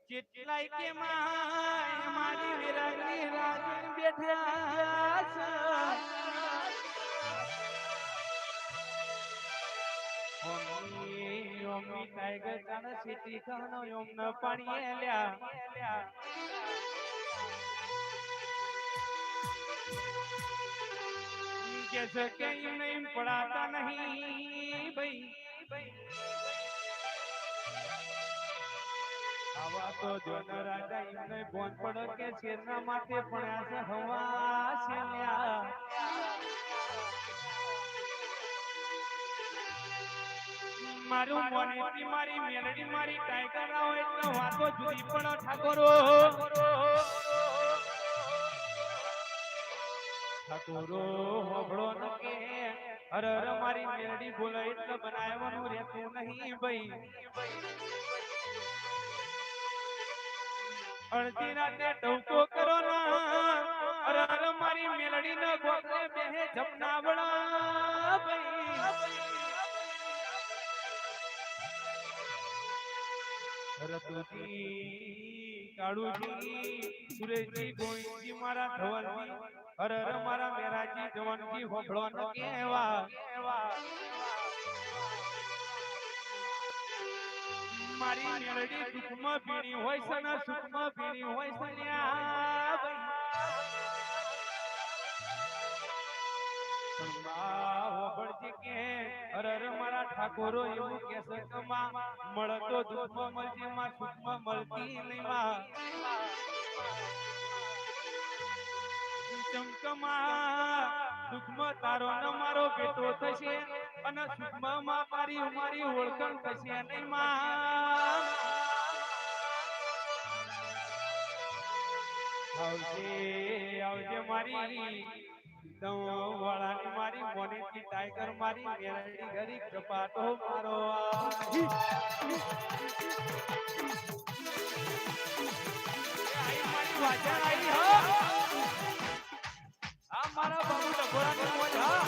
કેટલાય કે મારી વિરાગની રાજ બેઠા છે. ઓમી ટાઈગર કાન સિટી ખાનો ઓમ ન પાણી લ્યા કે છે કે નહીં પડાતા નહીં ભાઈ આવા તો જોન રાજા એમને બોન પડો કે શેરના માથે પડ્યા છે હવા શેલ્યા મારું મોનેટી મારી મેલડી મારી ટાઈગર આવો એટલે વાતો જુદી પડો ઠાકોરો ઠાકોરો હોબળો ન કે અરે અરે મારી મેલડી બોલે એટલે બનાવવાનું રહેતું નહીં ભાઈ અડધી રાતે ટવકો કરો ના અરે અરે મારી મેલડી ન ગોખલે બેહે જમનાવડા ભાઈ રતુજી કાળુજી સુરેશજી ગોવિંદજી મારા ધવલજી અરે અરે મારા મેરાજી જવાનજી હોબળો ન કેવા મારી મેલડી સુખમાં ભીણી હોય છે ને સુખમાં ભીણી હોય છે લ્યા હોબળજી કે અરે અરે મારા ઠાકોરો એવું કે છે કે માં મળતો દુઃખમાં મળજે માં સુખમાં મળતી નહીં માં ચમકમાં સુખમાં તારો ન મારો બેટો થશે અને સુખમાં મારી ઓળખાણ થશે નહીં માં આવજે મારી વાળાની મારી મોનેટી ટાઈગર મારી મેલડી ગરી કપાટો મારો આઈ મારી વાજા આઈ હા આ મારા બાબુ ડભોરાની મોજ હા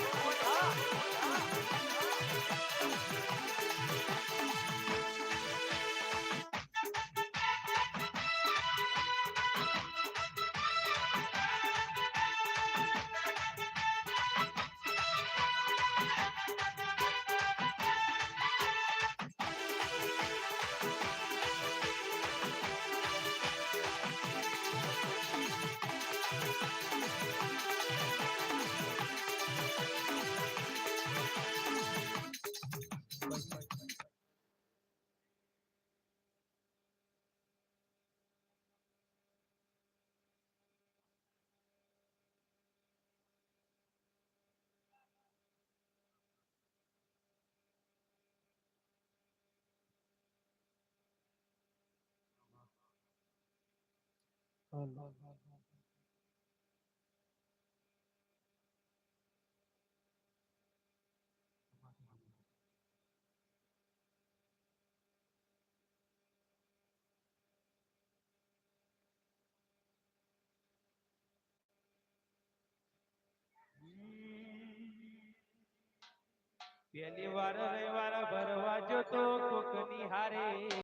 પહેલી વાર રવિવાર ભરવા જો તો કોકની હારે